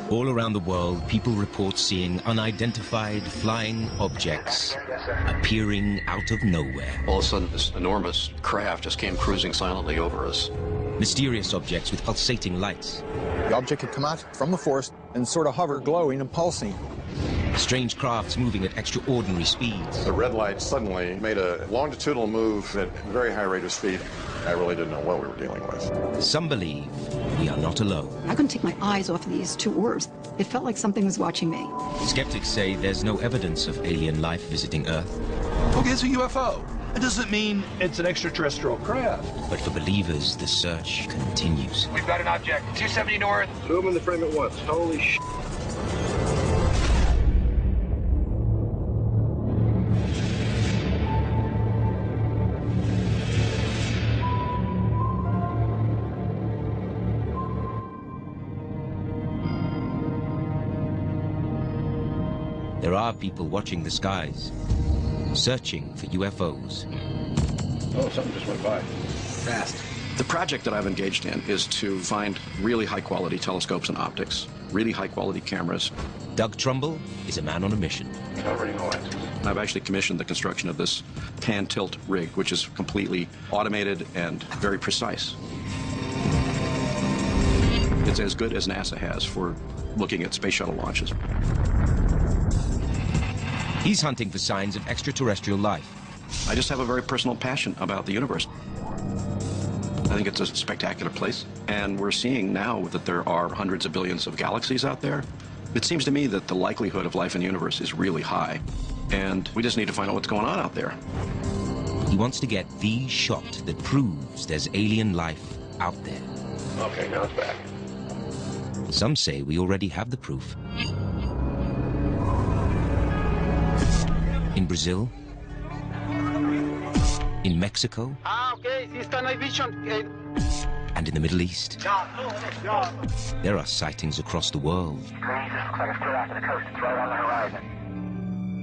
All around the world, people report seeing unidentified flying objects appearing out of nowhere. All of a sudden, this enormous craft just came cruising silently over us. Mysterious objects with pulsating lights. The object had come out from the forest and sort of hovered, glowing and pulsing. Strange crafts moving at extraordinary speeds. The red light suddenly made a longitudinal move at a very high rate of speed. I really didn't know what we were dealing with. Some believe we are not alone. I couldn't take my eyes off of these two orbs. It felt like something was watching me. Skeptics say there's no evidence of alien life visiting Earth. Okay, it's a UFO. It doesn't mean it's an extraterrestrial craft. But for believers, the search continues. We've got an object, 270 north. Zoom in the frame at once. Holy sh**. There are people watching the skies, searching for UFOs. Oh, something just went by. Fast. The project that I've engaged in is to find really high-quality telescopes and optics, really high-quality cameras. Doug Trumbull is a man on a mission. Covering noise. I've actually commissioned the construction of this pan-tilt rig, which is completely automated and very precise. It's as good as NASA has for looking at space shuttle launches. He's hunting for signs of extraterrestrial life. I just have a very personal passion about the universe. I think it's a spectacular place, and we're seeing now that there are hundreds of billions of galaxies out there. It seems to me that the likelihood of life in the universe is really high, and we just need to find out what's going on out there. He wants to get the shot that proves there's alien life out there. Okay, now it's back. Some say we already have the proof. In Brazil, in Mexico, and in the Middle East. There are sightings across the world.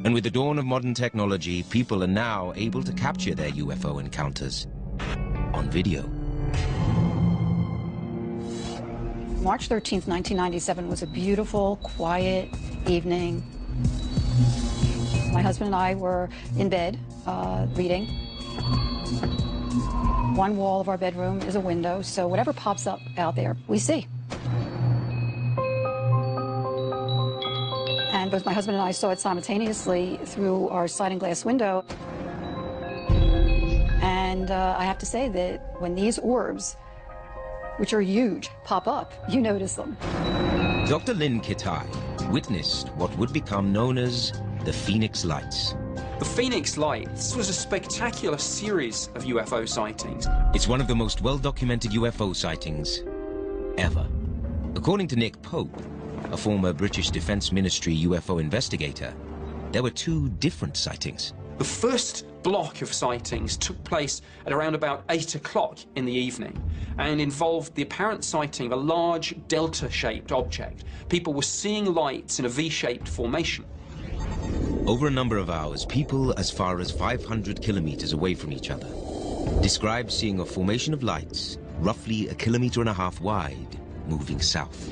And with the dawn of modern technology, people are now able to capture their UFO encounters on video. March 13th, 1997 was a beautiful, quiet evening. My husband and I were in bed, reading. One wall of our bedroom is a window, so whatever pops up out there, we see. And both my husband and I saw it simultaneously through our sliding glass window. And I have to say that when these orbs, which are huge, pop up, you notice them. Dr. Lynn Kittai witnessed what would become known as the Phoenix Lights. The Phoenix Lights was a spectacular series of UFO sightings. It's one of the most well-documented UFO sightings ever. According to Nick Pope, a former British Defense Ministry UFO investigator, there were two different sightings. The first block of sightings took place at around about 8 o'clock in the evening and involved the apparent sighting of a large delta-shaped object. People were seeing lights in a V-shaped formation. Over a number of hours, people as far as 500 kilometers away from each other described seeing a formation of lights roughly 1.5 kilometers wide moving south.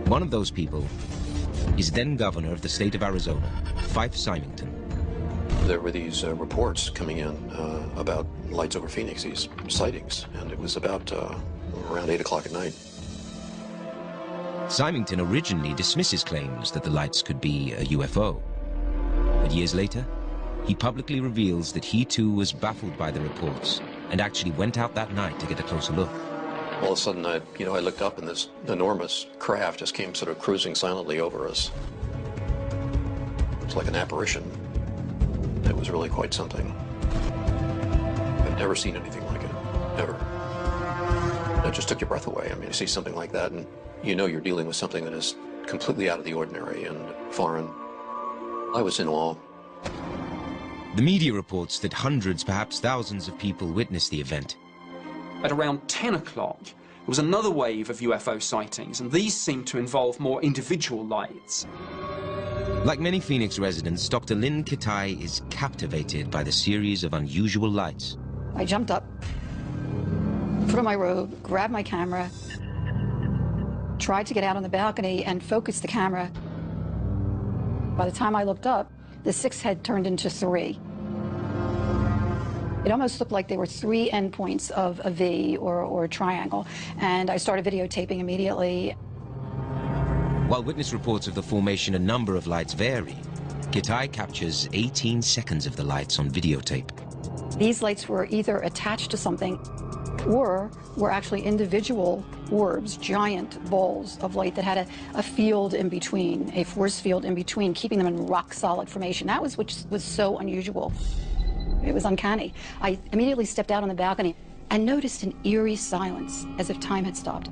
One of those people is then governor of the state of Arizona, Fife Symington. There were these reports coming in about lights over Phoenix, these sightings, and it was about around 8 o'clock at night. Symington originally dismisses claims that the lights could be a UFO. But years later, he publicly reveals that he too was baffled by the reports and actually went out that night to get a closer look. All of a sudden, I looked up and this enormous craft just came sort of cruising silently over us. It was like an apparition. It was really quite something. I've never seen anything like it, ever. It just took your breath away. I mean, you see something like that and you know you're dealing with something that is completely out of the ordinary and foreign. I was in awe. The media reports that hundreds, perhaps thousands of people witnessed the event. At around 10 o'clock, there was another wave of UFO sightings, and these seemed to involve more individual lights. Like many Phoenix residents, Dr. Lynn Kittai is captivated by the series of unusual lights. I jumped up, put on my robe, grabbed my camera, tried to get out on the balcony and focus the camera. By the time I looked up, the 6 had turned into 3. It almost looked like there were 3 endpoints of a V or a triangle, and I started videotaping immediately. While witness reports of the formation and number of lights vary, Gitai captures 18 seconds of the lights on videotape. These lights were either attached to something or were actually individual orbs, giant balls of light that had a field in between, a force field in between, keeping them in rock-solid formation. That was which was so unusual. It was uncanny. I immediately stepped out on the balcony and noticed an eerie silence, as if time had stopped.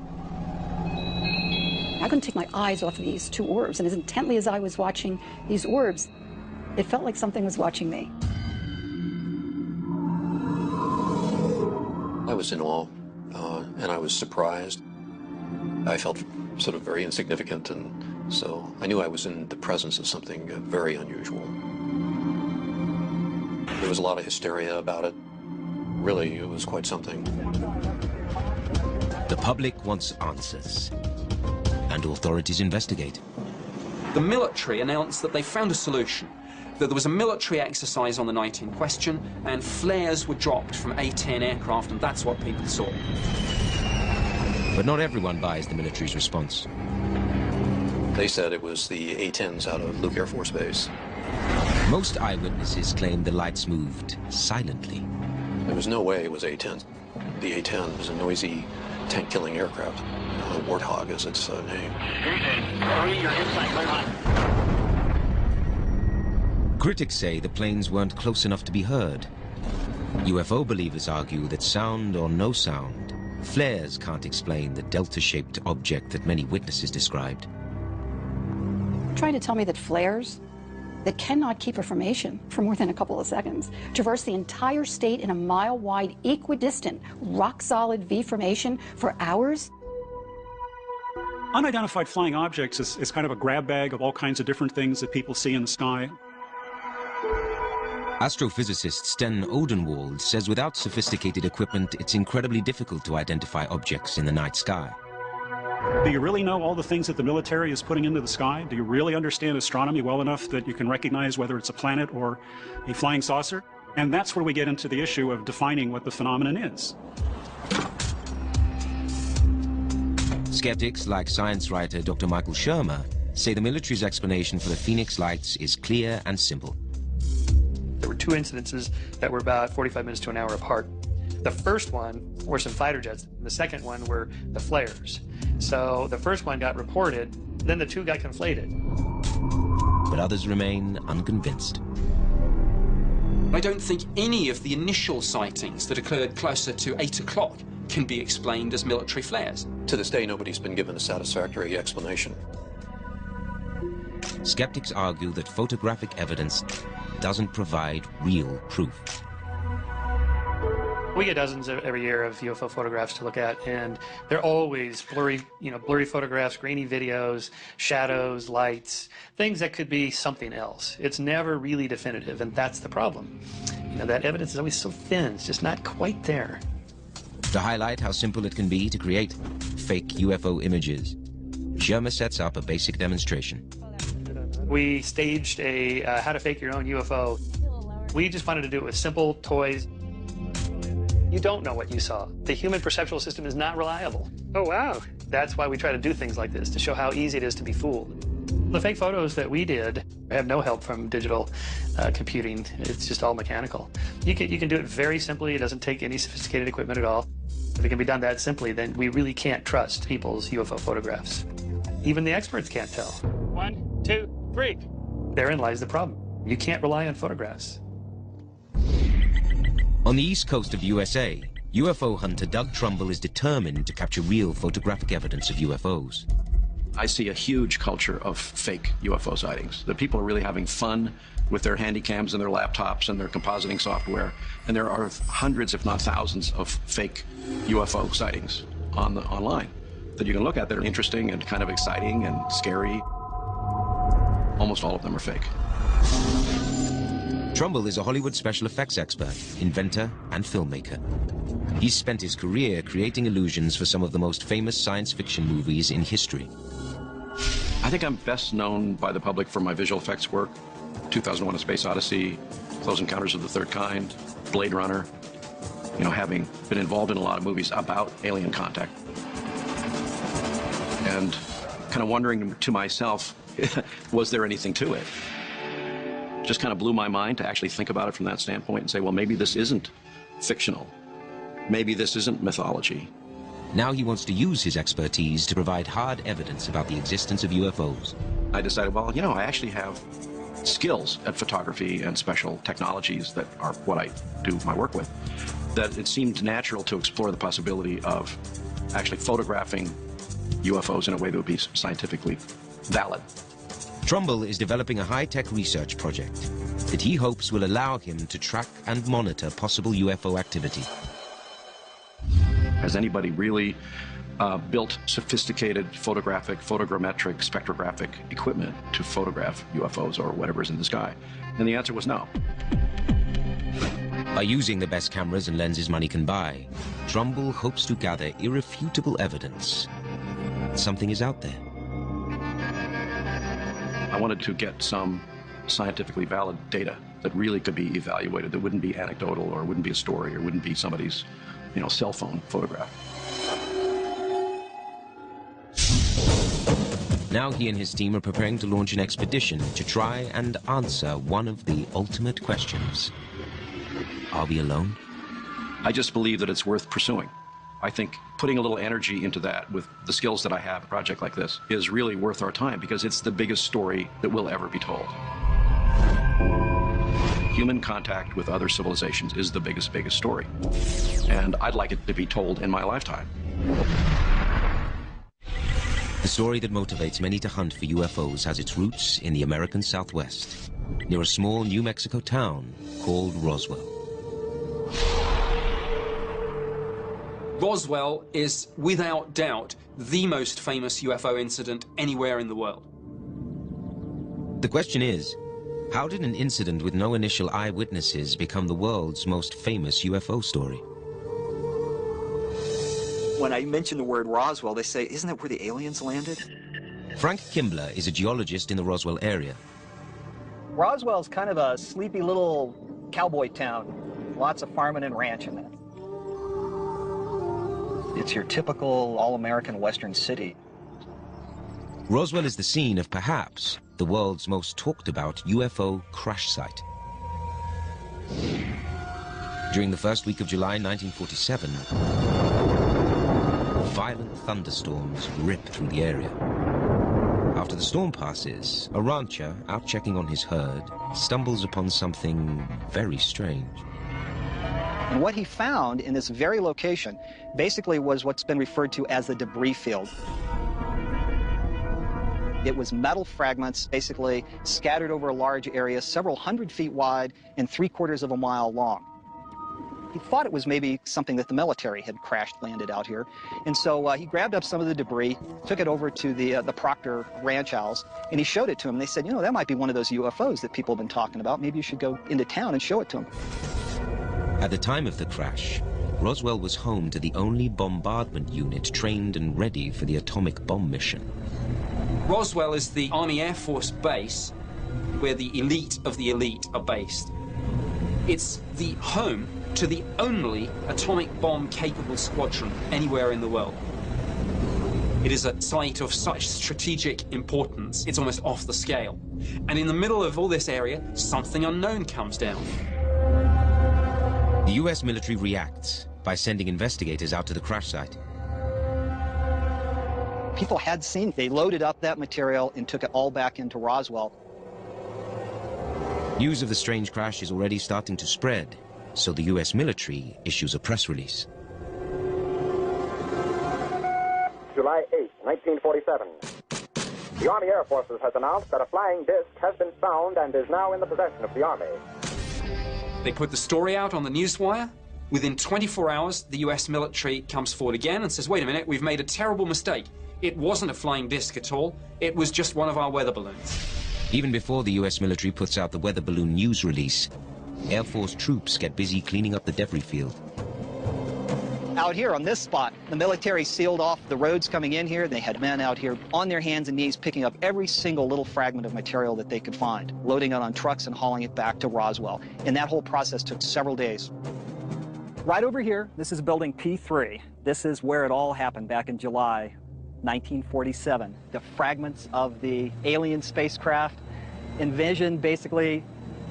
I couldn't take my eyes off of these 2 orbs, and as intently as I was watching these orbs, it felt like something was watching me. I was in awe, and I was surprised. I felt sort of very insignificant, and so I knew I was in the presence of something very unusual. There was a lot of hysteria about it. Really, it was quite something. The public wants answers, and authorities investigate. The military announced that they found a solution, that there was a military exercise on the night in question, and flares were dropped from A-10 aircraft, and that's what people saw. But not everyone buys the military's response. They said it was the A-10s out of Luke Air Force Base. Most eyewitnesses claim the lights moved silently. There was no way it was A-10. The A-10 was a noisy, tank-killing aircraft. The Warthog is its name. Critics say the planes weren't close enough to be heard. UFO believers argue that sound or no sound, flares can't explain the delta-shaped object that many witnesses described. Trying to tell me that flares that cannot keep a formation for more than a couple of seconds traverse the entire state in a mile-wide, equidistant, rock-solid V formation for hours? Unidentified flying objects is kind of a grab bag of all kinds of different things that people see in the sky. Astrophysicist Sten Odenwald says without sophisticated equipment, it's incredibly difficult to identify objects in the night sky. Do you really know all the things that the military is putting into the sky? Do you really understand astronomy well enough that you can recognize whether it's a planet or a flying saucer? And that's where we get into the issue of defining what the phenomenon is. Skeptics like science writer Dr. Michael Shermer say the military's explanation for the Phoenix lights is clear and simple. There were 2 incidences that were about 45 minutes to an hour apart. The first one were some fighter jets. The second one were the flares. So the first one got reported, then the 2 got conflated. But others remain unconvinced. I don't think any of the initial sightings that occurred closer to 8 o'clock can be explained as military flares. To this day, nobody's been given a satisfactory explanation. Skeptics argue that photographic evidence doesn't provide real proof. We get dozens every year of UFO photographs to look at, and they're always blurry, blurry photographs, grainy videos, shadows, lights, things that could be something else. It's never really definitive, and that's the problem. That evidence is always so thin, it's just not quite there. To highlight how simple it can be to create fake UFO images, Shermer sets up a basic demonstration. We staged a how to fake your own UFO. We just wanted to do it with simple toys. You don't know what you saw. The human perceptual system is not reliable. Oh, wow. That's why we try to do things like this, to show how easy it is to be fooled. The fake photos that we did have no help from digital computing. It's just all mechanical. You can do it very simply. It doesn't take any sophisticated equipment at all. If it can be done that simply, then we really can't trust people's UFO photographs. Even the experts can't tell. 1, 2, 3. Therein lies the problem. You can't rely on photographs. On the east coast of the USA, UFO hunter Doug Trumbull is determined to capture real photographic evidence of UFOs. I see a huge culture of fake UFO sightings. The people are really having fun with their handy cams and their laptops and their compositing software. And there are hundreds, if not thousands, of fake UFO sightings online that you can look at that are interesting and kind of exciting and scary. Almost all of them are fake. Trumbull is a Hollywood special effects expert, inventor, and filmmaker. He's spent his career creating illusions for some of the most famous science fiction movies in history. I think I'm best known by the public for my visual effects work. 2001: A Space Odyssey, Close Encounters of the Third Kind, Blade Runner. You know, having been involved in a lot of movies about alien contact. And kind of wondering to myself, was there anything to it? Just kind of blew my mind to actually think about it from that standpoint and say, well, maybe this isn't fictional. Maybe this isn't mythology. Now he wants to use his expertise to provide hard evidence about the existence of UFOs. I decided, well, you know, I actually have skills at photography and special technologies that are what I do my work with, that it seemed natural to explore the possibility of actually photographing UFOs in a way that would be scientifically valid. Trumbull is developing a high-tech research project that he hopes will allow him to track and monitor possible UFO activity. Has anybody really built sophisticated photogrammetric, spectrographic equipment to photograph UFOs or whatever is in the sky? And the answer was no. By using the best cameras and lenses money can buy, Trumbull hopes to gather irrefutable evidence that something is out there. I wanted to get some scientifically valid data that really could be evaluated, that wouldn't be anecdotal or wouldn't be a story or wouldn't be somebody's, you know, cell phone photograph. Now he and his team are preparing to launch an expedition to try and answer one of the ultimate questions. Are we alone? I just believe that it's worth pursuing. I think putting a little energy into that with the skills that I have, a project like this, is really worth our time because it's the biggest story that will ever be told. Human contact with other civilizations is the biggest story. And I'd like it to be told in my lifetime. The story that motivates many to hunt for UFOs has its roots in the American Southwest, near a small New Mexico town called Roswell. Roswell is, without doubt, the most famous UFO incident anywhere in the world. The question is, how did an incident with no initial eyewitnesses become the world's most famous UFO story? When I mention the word Roswell, they say, isn't that where the aliens landed? Frank Kimbler is a geologist in the Roswell area. Roswell's kind of a sleepy little cowboy town. Lots of farming and ranching there. It's your typical all-American Western city. Roswell is the scene of perhaps the world's most talked about UFO crash site. During the first week of July 1947, violent thunderstorms rip through the area. After the storm passes, a rancher out checking on his herd stumbles upon something very strange. And what he found in this very location basically was what's been referred to as the debris field. It was metal fragments basically scattered over a large area, several hundred feet wide and 3/4 of a mile long. He thought it was maybe something that the military had landed out here. And so he grabbed up some of the debris, took it over to the Proctor ranch house, and he showed it to him. They said, you know, that might be one of those UFOs that people have been talking about. Maybe you should go into town and show it to him. At the time of the crash, Roswell was home to the only bombardment unit trained and ready for the atomic bomb mission. Roswell is the Army Air Force base where the elite of the elite are based. It's the home to the only atomic bomb-capable squadron anywhere in the world. It is a site of such strategic importance, it's almost off the scale. And in the middle of all this area, something unknown comes down. The US military reacts by sending investigators out to the crash site. People had seen, they loaded up that material and took it all back into Roswell. News of the strange crash is already starting to spread, so the US military issues a press release. July 8, 1947. The Army Air Forces has announced that a flying disc has been found and is now in the possession of the Army. They put the story out on the newswire. Within 24 hours, the US military comes forward again and says, wait a minute, we've made a terrible mistake. It wasn't a flying disc at all. It was just one of our weather balloons. Even before the US military puts out the weather balloon news release, Air Force troops get busy cleaning up the debris field. Out here on this spot, the military sealed off the roads coming in here. They had men out here on their hands and knees picking up every single little fragment of material that they could find, loading it on trucks and hauling it back to Roswell. And that whole process took several days. Right over here, this is building P3. This is where it all happened back in July 1947. The fragments of the alien spacecraft. Envision basically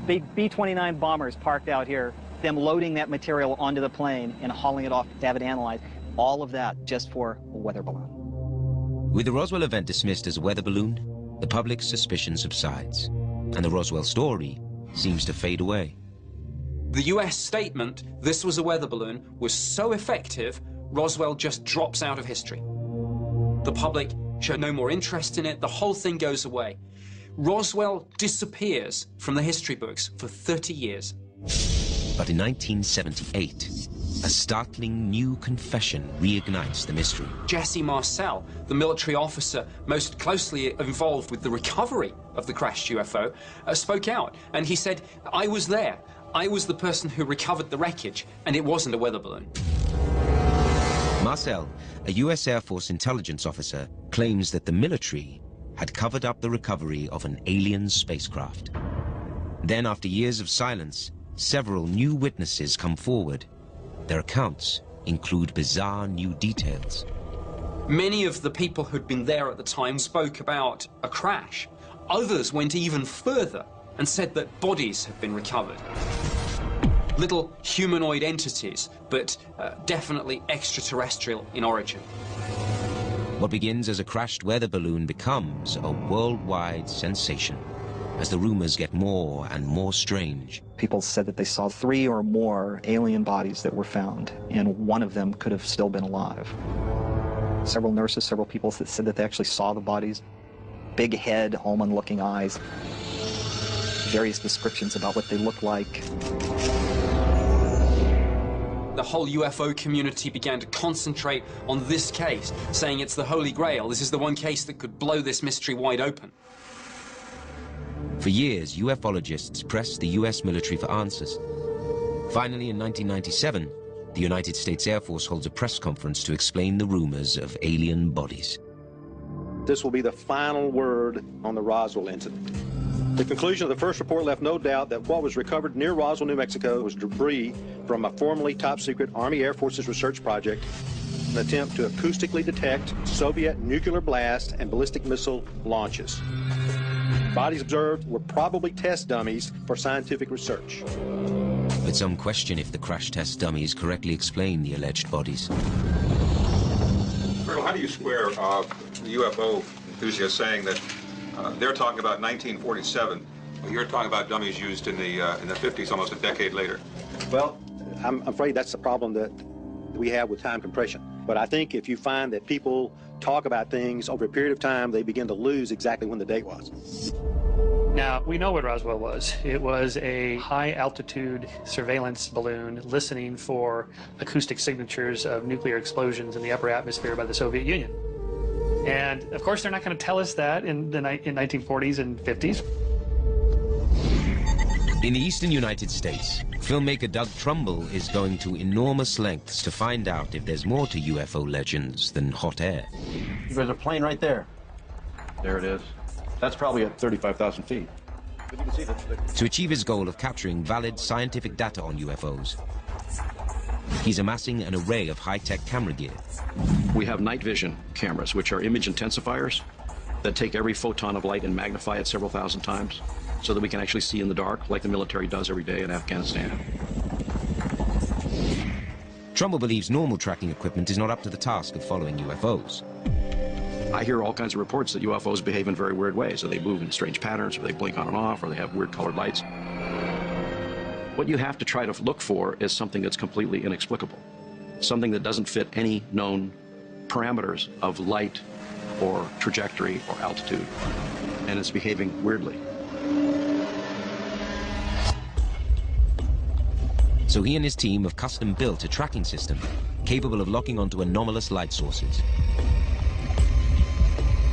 big B-29 bombers parked out here, them loading that material onto the plane and hauling it off to have it analyzed. All of that just for a weather balloon. With the Roswell event dismissed as a weather balloon, the public's suspicion subsides, and the Roswell story seems to fade away. The US statement, this was a weather balloon, was so effective, Roswell just drops out of history. The public show no more interest in it, the whole thing goes away. Roswell disappears from the history books for 30 years. But in 1978, a startling new confession reignites the mystery. Jesse Marcel, the military officer most closely involved with the recovery of the crashed UFO, spoke out, and he said, I was there. I was the person who recovered the wreckage, and it wasn't a weather balloon. Marcel, a US Air Force intelligence officer, claims that the military had covered up the recovery of an alien spacecraft. Then, after years of silence, several new witnesses come forward. Their accounts include bizarre new details. Many of the people who'd been there at the time spoke about a crash. Others went even further and said that bodies had been recovered. Little humanoid entities, but definitely extraterrestrial in origin. What begins as a crashed weather balloon becomes a worldwide sensation as the rumors get more and more strange. People said that they saw 3 or more alien bodies that were found, and one of them could have still been alive. Several nurses, several people that said that they actually saw the bodies. Big head, almond-looking eyes. Various descriptions about what they looked like. The whole UFO community began to concentrate on this case, saying it's the Holy Grail. This is the one case that could blow this mystery wide open. For years, ufologists pressed the US military for answers. Finally, in 1997, the United States Air Force holds a press conference to explain the rumors of alien bodies. This will be the final word on the Roswell incident. The conclusion of the first report left no doubt that what was recovered near Roswell, New Mexico was debris from a formerly top-secret Army Air Forces research project, an attempt to acoustically detect Soviet nuclear blast and ballistic missile launches. Bodies observed were probably test dummies for scientific research. But some question if the crash test dummies correctly explain the alleged bodies. Colonel, how do you square the UFO enthusiasts saying that they're talking about 1947, but you're talking about dummies used in the 50s, almost a decade later? Well, I'm afraid that's the problem that we have with time compression. But I think if you find that people talk about things over a period of time, they begin to lose exactly when the date was. Now, we know what Roswell was. It was a high-altitude surveillance balloon listening for acoustic signatures of nuclear explosions in the upper atmosphere by the Soviet Union. And, of course, they're not going to tell us that in the 1940s and 50s. In the eastern United States, filmmaker Doug Trumbull is going to enormous lengths to find out if there's more to UFO legends than hot air. There's a plane right there. There it is. That's probably at 35,000 feet. But you can see To achieve his goal of capturing valid scientific data on UFOs, he's amassing an array of high-tech camera gear. We have night vision cameras, which are image intensifiers that take every photon of light and magnify it several thousand times so that we can actually see in the dark like the military does every day in Afghanistan. Trumbull believes normal tracking equipment is not up to the task of following UFOs. I hear all kinds of reports that UFOs behave in very weird ways, that they move in strange patterns, or they blink on and off, or they have weird colored lights. What you have to try to look for is something that's completely inexplicable, something that doesn't fit any known parameters of light or trajectory or altitude, and it's behaving weirdly. So he and his team have custom built a tracking system capable of locking onto anomalous light sources.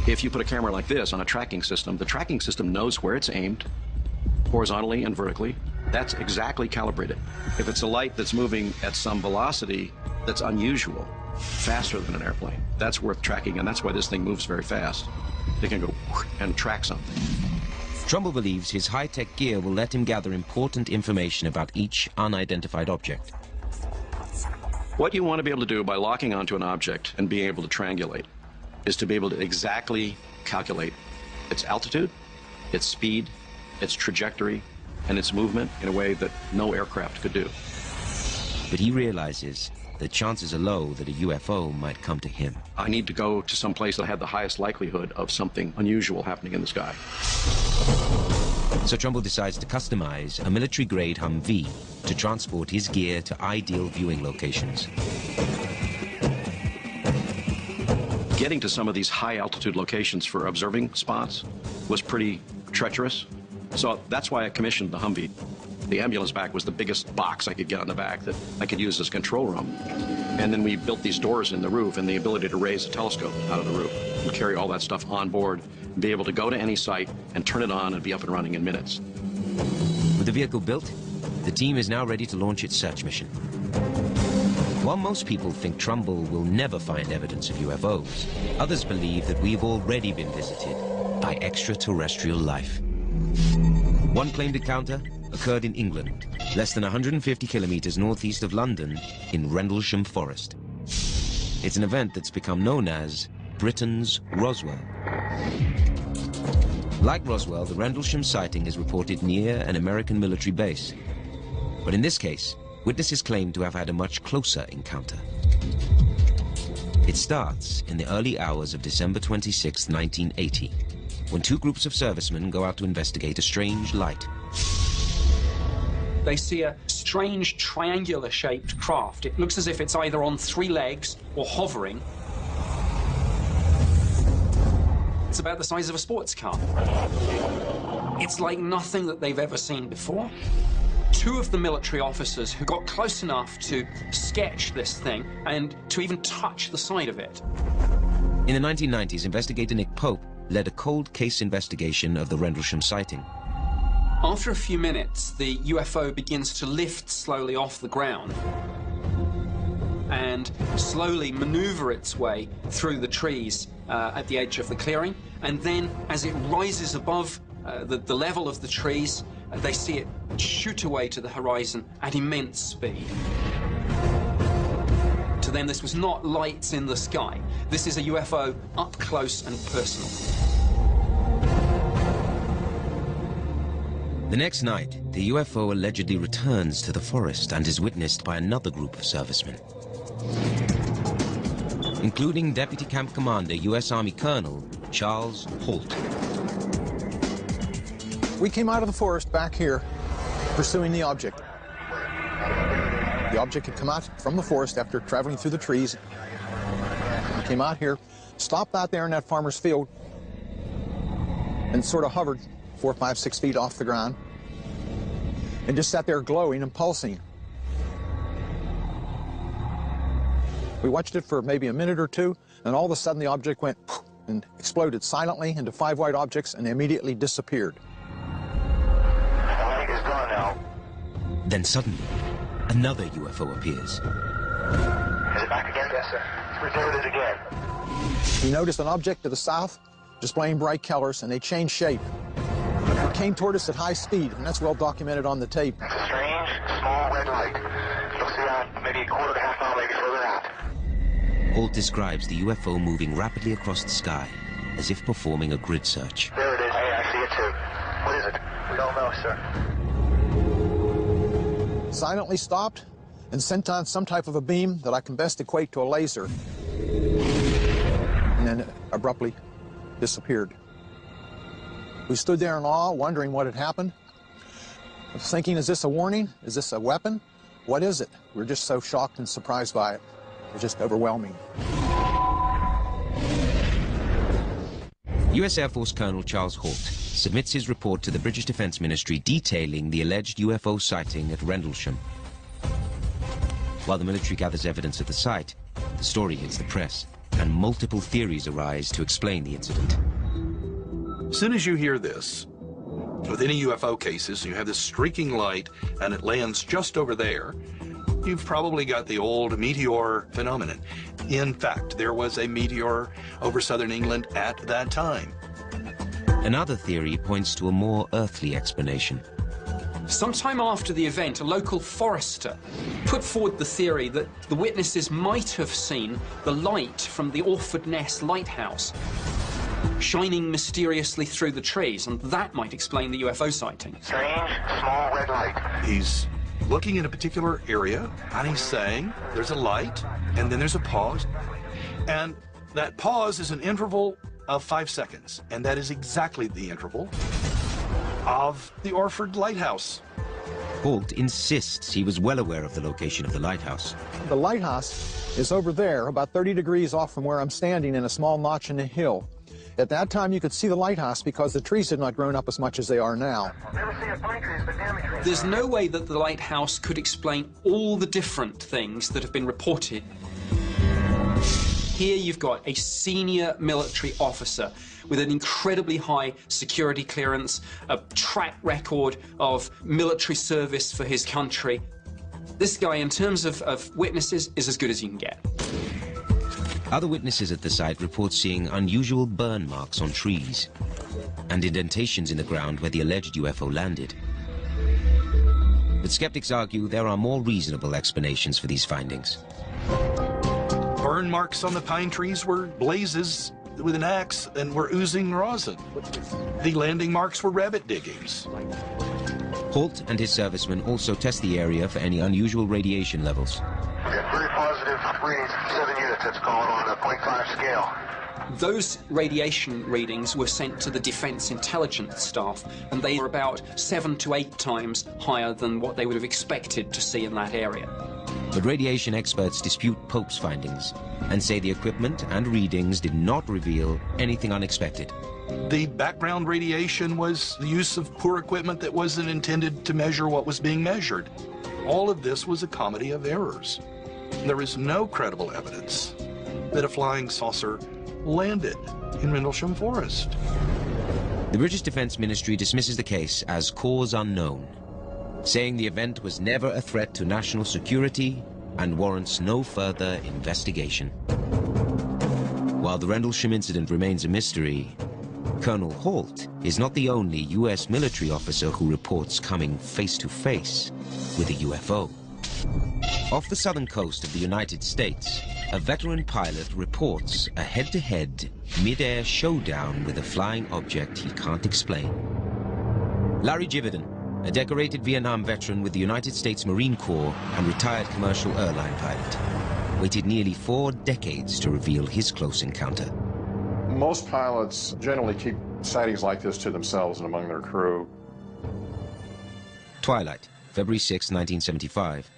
If you put a camera like this on a tracking system, the tracking system knows where it's aimed, horizontally and vertically. That's exactly calibrated. If it's a light that's moving at some velocity that's unusual, faster than an airplane, that's worth tracking, and that's why this thing moves very fast. They can go and track something. Trumbull believes his high-tech gear will let him gather important information about each unidentified object. What you want to be able to do by locking onto an object and being able to triangulate is to be able to exactly calculate its altitude, its speed, its trajectory, and its movement in a way that no aircraft could do. But he realizes the chances are low that a UFO might come to him. I need to go to some place that had the highest likelihood of something unusual happening in the sky. So Trumbull decides to customize a military-grade Humvee to transport his gear to ideal viewing locations. Getting to some of these high-altitude locations for observing spots was pretty treacherous. So that's why I commissioned the Humvee. The ambulance back was the biggest box I could get on the back that I could use as a control room. And then we built these doors in the roof and the ability to raise a telescope out of the roof and carry all that stuff on board and be able to go to any site and turn it on and be up and running in minutes. With the vehicle built, the team is now ready to launch its search mission. While most people think Trumbull will never find evidence of UFOs, others believe that we've already been visited by extraterrestrial life. One claimed encounter occurred in England, less than 150 kilometers northeast of London in Rendlesham Forest. It's an event that's become known as Britain's Roswell. Like Roswell, the Rendlesham sighting is reported near an American military base. But in this case, witnesses claim to have had a much closer encounter. It starts in the early hours of December 26, 1980, when two groups of servicemen go out to investigate a strange light. They see a strange triangular-shaped craft. It looks as if it's either on 3 legs or hovering. It's about the size of a sports car. It's like nothing that they've ever seen before. Two of the military officers who got close enough to sketch this thing and to even touch the side of it. In the 1990s, investigator Nick Pope led a cold case investigation of the Rendlesham sighting. After a few minutes, the UFO begins to lift slowly off the ground and slowly maneuver its way through the trees at the edge of the clearing. And then, as it rises above the level of the trees, they see it shoot away to the horizon at immense speed. To them, this was not lights in the sky. This is a UFO up close and personal. The next night, the UFO allegedly returns to the forest and is witnessed by another group of servicemen, including Deputy Camp Commander, U.S. Army Colonel Charles Holt. We came out of the forest back here, pursuing the object. The object had come out from the forest after traveling through the trees. We came out here, stopped out there in that farmer's field, and sort of hovered 4, 5, 6 feet off the ground, and just sat there glowing and pulsing. We watched it for maybe a minute or two, and all of a sudden the object went poof, and exploded silently into 5 white objects and immediately disappeared. Then suddenly, another UFO appears. Is it back again? Yes, sir. Reported it again. We noticed an object to the south displaying bright colors, and they changed shape. It came toward us at high speed, and that's well documented on the tape. It's a strange, small red light. You'll see that maybe a quarter to half mile, maybe further out. Holt describes the UFO moving rapidly across the sky, as if performing a grid search. There it is. Hey, I see it too. What is it? We don't know, sir. Silently stopped and sent on some type of a beam that I can best equate to a laser, and then abruptly disappeared. We stood there in awe, wondering what had happened, thinking, is this a warning? Is this a weapon? What is it? We're just so shocked and surprised by it. It's just overwhelming. U.S. Air Force Colonel Charles Holt submits his report to the British Defense Ministry detailing the alleged UFO sighting at Rendlesham. While the military gathers evidence at the site, the story hits the press. and multiple theories arise to explain the incident. As soon as you hear this, with any UFO cases, you have this streaking light and it lands just over there, you've probably got the old meteor phenomenon. In fact, there was a meteor over southern England at that time. Another theory points to a more earthly explanation. Sometime after the event, a local forester put forward the theory that the witnesses might have seen the light from the Orford Ness lighthouse shining mysteriously through the trees, and that might explain the UFO sighting. Strange, small red light. He's looking in a particular area, and he's saying, there's a light, and then there's a pause, and that pause is an interval of 5 seconds, and that is exactly the interval of the Orford Lighthouse. Holt insists he was well aware of the location of the lighthouse. The lighthouse is over there, about 30 degrees off from where I'm standing in a small notch in the hill. At that time, you could see the lighthouse because the trees had not grown up as much as they are now. There's no way that the lighthouse could explain all the different things that have been reported. Here you've got a senior military officer with an incredibly high security clearance, a track record of military service for his country. This guy, in terms of witnesses, is as good as you can get. Other witnesses at the site report seeing unusual burn marks on trees and indentations in the ground where the alleged UFO landed. But skeptics argue there are more reasonable explanations for these findings. Burn marks on the pine trees were blazes with an axe and were oozing rosin. The landing marks were rabbit diggings. Holt and his servicemen also test the area for any unusual radiation levels. We got very positive readings, 7 units, that's going on a 0.5 scale. Those radiation readings were sent to the Defense Intelligence staff, and they were about 7 to 8 times higher than what they would have expected to see in that area. But radiation experts dispute Pope's findings and say the equipment and readings did not reveal anything unexpected. The background radiation was the use of poor equipment that wasn't intended to measure what was being measured. All of this was a comedy of errors. There is no credible evidence that a flying saucer landed in Rendlesham Forest. The British Defense Ministry dismisses the case as cause unknown, saying the event was never a threat to national security and warrants no further investigation. While the Rendlesham incident remains a mystery, Colonel Holt is not the only U.S. military officer who reports coming face-to-face with a UFO. Off the southern coast of the United States, a veteran pilot reports a head-to-head, mid-air showdown with a flying object he can't explain. Larry Jividan, a decorated Vietnam veteran with the United States Marine Corps and retired commercial airline pilot, waited nearly 4 decades to reveal his close encounter. Most pilots generally keep sightings like this to themselves and among their crew. Twilight, February 6, 1975.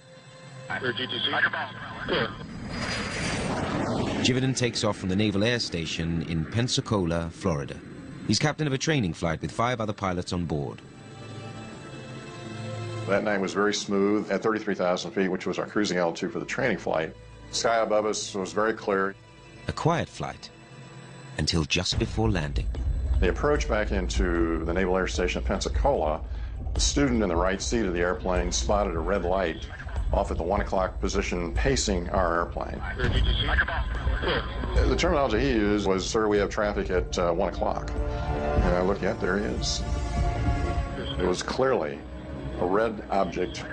Jividan takes off from the Naval Air Station in Pensacola, Florida. He's captain of a training flight with 5 other pilots on board. That night was very smooth at 33,000 feet, which was our cruising altitude for the training flight. Sky above us was very clear. A quiet flight until just before landing. The approach back into the Naval Air Station at Pensacola, the student in the right seat of the airplane spotted a red light off at the 1 o'clock position pacing our airplane. The terminology he used was, "Sir, we have traffic at 1 o'clock. And I look, yeah, there he is. It was clearly a red object,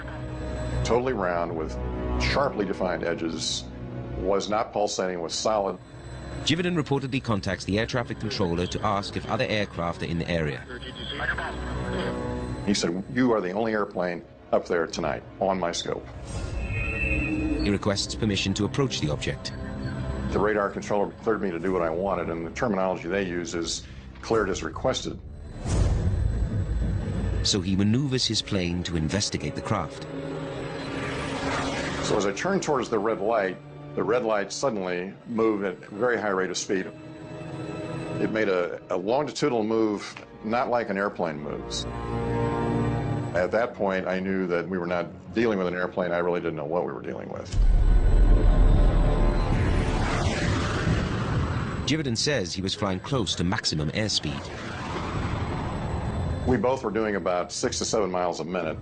totally round with sharply defined edges, was not pulsating, was solid. Jividan reportedly contacts the air traffic controller to ask if other aircraft are in the area. He said, "You are the only airplane up there tonight on my scope." He requests permission to approach the object. The radar controller cleared me to do what I wanted, and the terminology they use is cleared as requested. So he maneuvers his plane to investigate the craft. So as I turned towards the red light suddenly moved at a very high rate of speed. It made a longitudinal move, not like an airplane moves. At that point, I knew that we were not dealing with an airplane. I really didn't know what we were dealing with. Jividan says he was flying close to maximum airspeed. We both were doing about 6 to 7 miles a minute.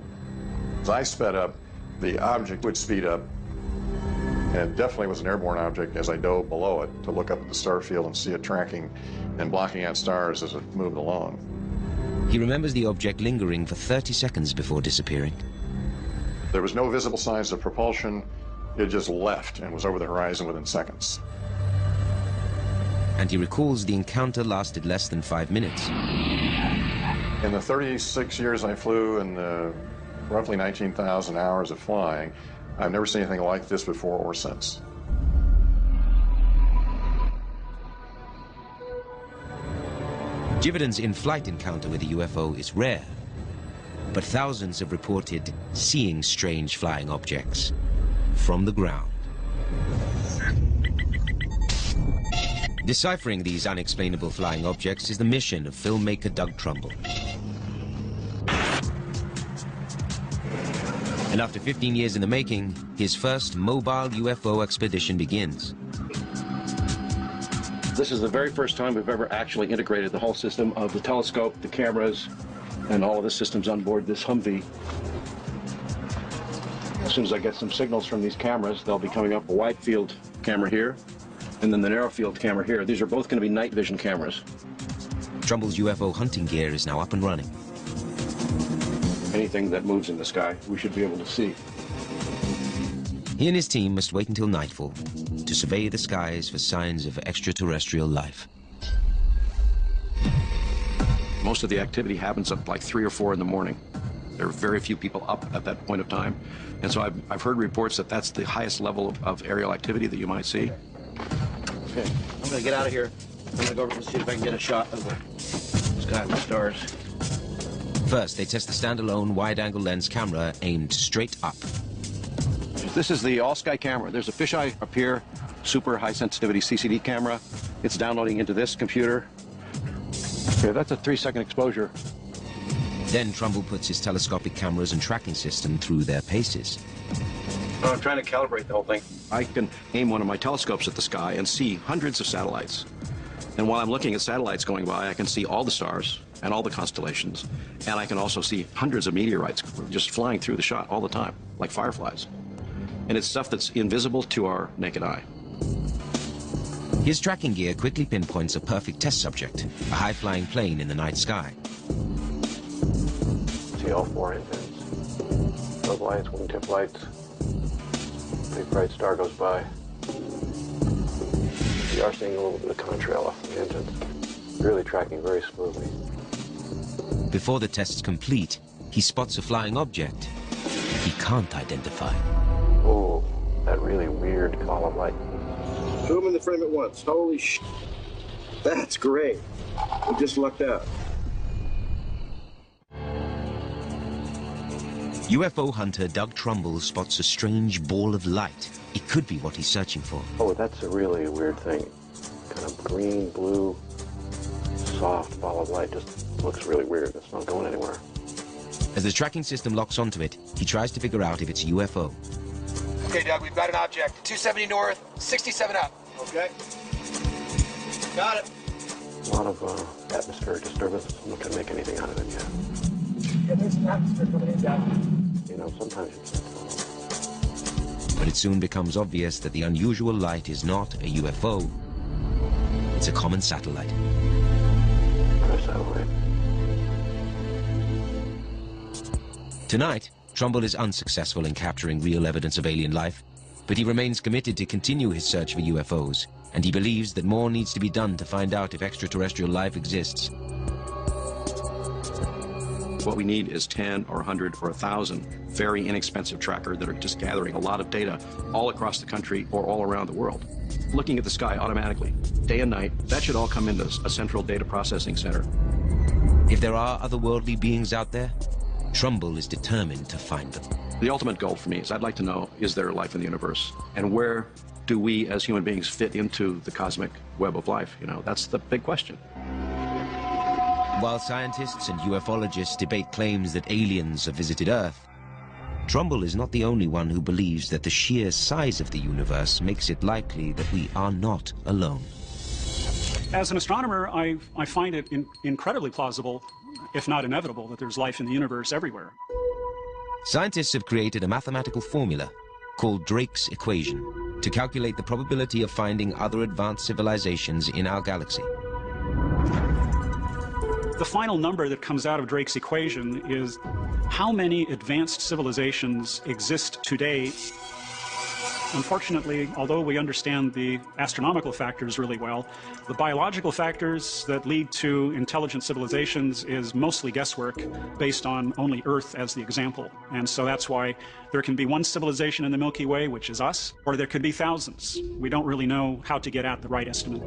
As I sped up, the object would speed up, and it definitely was an airborne object as I dove below it to look up at the star field and see it tracking and blocking out stars as it moved along. He remembers the object lingering for 30 seconds before disappearing. There was no visible signs of propulsion. It just left and was over the horizon within seconds. And he recalls the encounter lasted less than 5 minutes. In the 36 years I flew and roughly 19,000 hours of flying, I've never seen anything like this before or since. Jividan's in-flight encounter with a UFO is rare, but thousands have reported seeing strange flying objects from the ground. Deciphering these unexplainable flying objects is the mission of filmmaker Doug Trumbull. And after 15 years in the making, his first mobile UFO expedition begins. This is the very first time we've ever actually integrated the whole system of the telescope, the cameras, and all of the systems on board this Humvee. As soon as I get some signals from these cameras, they'll be coming up a wide field camera here, and then the narrow field camera here. These are both going to be night vision cameras. Trumbull's UFO hunting gear is now up and running. Anything that moves in the sky, we should be able to see. He and his team must wait until nightfall to survey the skies for signs of extraterrestrial life. Most of the activity happens at like 3 or 4 in the morning. There are very few people up at that point of time. And so I've heard reports that that's the highest level of aerial activity that you might see. Okay, I'm gonna get out of here. I'm gonna go over and see if I can get a shot of the sky and the stars. First, they test the standalone wide-angle lens camera aimed straight up. This is the all-sky camera. There's a fisheye up here, super high-sensitivity CCD camera. It's downloading into this computer. Okay, that's a 3-second exposure. Then Trumbull puts his telescopic cameras and tracking system through their paces. I'm trying to calibrate the whole thing. I can aim one of my telescopes at the sky and see hundreds of satellites. And while I'm looking at satellites going by, I can see all the stars and all the constellations. And I can also see hundreds of meteorites just flying through the shot all the time, like fireflies. And it's stuff that's invisible to our naked eye. His tracking gear quickly pinpoints a perfect test subject, a high-flying plane in the night sky. See all 4 engines. Those lights, wingtip lights. Big bright star goes by. We are seeing a little bit of contrail off the engines. Really tracking very smoothly. Before the test's complete, he spots a flying object he can't identify. Oh, that really weird column light. Zoom in the frame at once. Holy sh! That's great. We just lucked out. UFO hunter Doug Trumbull spots a strange ball of light. It could be what he's searching for. Oh, that's a really weird thing. Kind of green, blue, soft ball of light. Just looks really weird. It's not going anywhere. As the tracking system locks onto it, he tries to figure out if it's a UFO. Okay, Doug, we've got an object. 270 north, 67 up. Okay. Got it. A lot of atmospheric disturbance. I'm not going to make anything out of it yet. Yeah, there's some atmosphere coming in, Doug. You know, sometimes you can't tell. But it soon becomes obvious that the unusual light is not a UFO. It's a common satellite. A satellite. Tonight, Trumbull is unsuccessful in capturing real evidence of alien life, but he remains committed to continue his search for UFOs, and he believes that more needs to be done to find out if extraterrestrial life exists. What we need is 10 or 100 or 1,000 very inexpensive trackers that are just gathering a lot of data all across the country or all around the world. Looking at the sky automatically, day and night, that should all come into a central data processing center. If there are otherworldly beings out there, Trumbull is determined to find them. The ultimate goal for me is I'd like to know, is there life in the universe? And where do we as human beings fit into the cosmic web of life? You know, that's the big question. While scientists and ufologists debate claims that aliens have visited Earth, Trumbull is not the only one who believes that the sheer size of the universe makes it likely that we are not alone. As an astronomer, I find it incredibly plausible, if not inevitable, that there's life in the universe everywhere. Scientists have created a mathematical formula called Drake's equation to calculate the probability of finding other advanced civilizations in our galaxy. The final number that comes out of Drake's equation is how many advanced civilizations exist today. Unfortunately, although we understand the astronomical factors really well, the biological factors that lead to intelligent civilizations is mostly guesswork based on only Earth as the example. And so that's why there can be one civilization in the Milky Way, which is us, or there could be thousands. We don't really know how to get at the right estimate.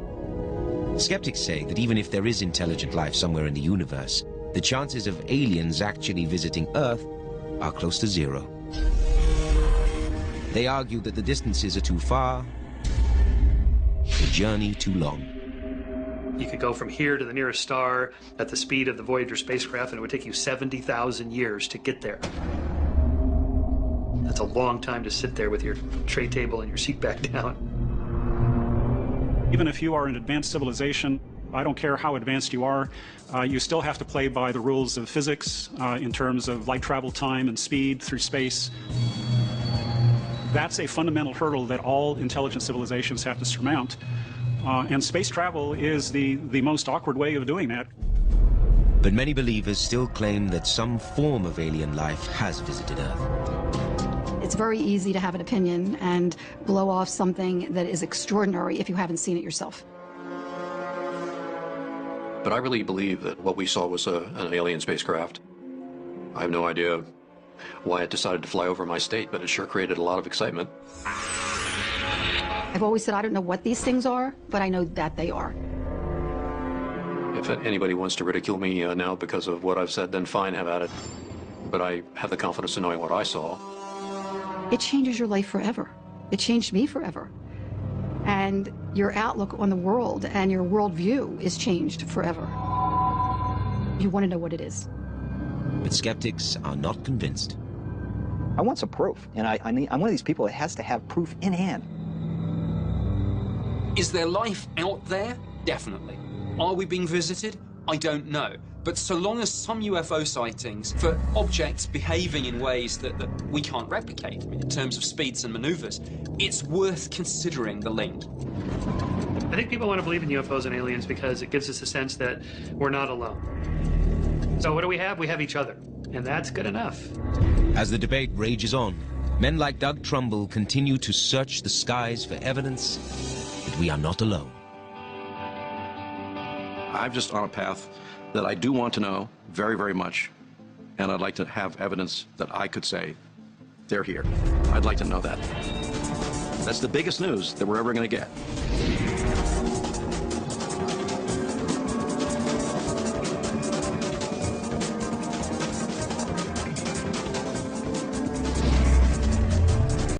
Skeptics say that even if there is intelligent life somewhere in the universe, the chances of aliens actually visiting Earth are close to zero. They argue that the distances are too far, the journey too long. You could go from here to the nearest star at the speed of the Voyager spacecraft, and it would take you 70,000 years to get there. That's a long time to sit there with your tray table and your seat back down. Even if you are an advanced civilization, I don't care how advanced you are, you still have to play by the rules of physics in terms of light travel time and speed through space. That's a fundamental hurdle that all intelligent civilizations have to surmount. And space travel is the most awkward way of doing that. But many believers still claim that some form of alien life has visited Earth. It's very easy to have an opinion and blow off something that is extraordinary if you haven't seen it yourself. But I really believe that what we saw was an alien spacecraft. I have no idea why it decided to fly over my state, but it sure created a lot of excitement. I've always said I don't know what these things are, but I know that they are. If anybody wants to ridicule me now because of what I've said, then fine, have at it. But I have the confidence in knowing what I saw. It changes your life forever. It changed me forever. And your outlook on the world and your worldview is changed forever. You want to know what it is. But skeptics are not convinced. I want some proof, and I'm one of these people that has to have proof in hand. Is there life out there? Definitely. Are we being visited? I don't know. But so long as some UFO sightings for objects behaving in ways that we can't replicate, I mean, in terms of speeds and maneuvers, it's worth considering the link. I think people want to believe in UFOs and aliens because it gives us a sense that we're not alone. So what do we have? We have each other, and that's good enough. As the debate rages on, men like Doug Trumbull continue to search the skies for evidence that we are not alone. I'm just on a path that I do want to know very, very much, and I'd like to have evidence that I could say, they're here. I'd like to know that. That's the biggest news that we're ever going to get.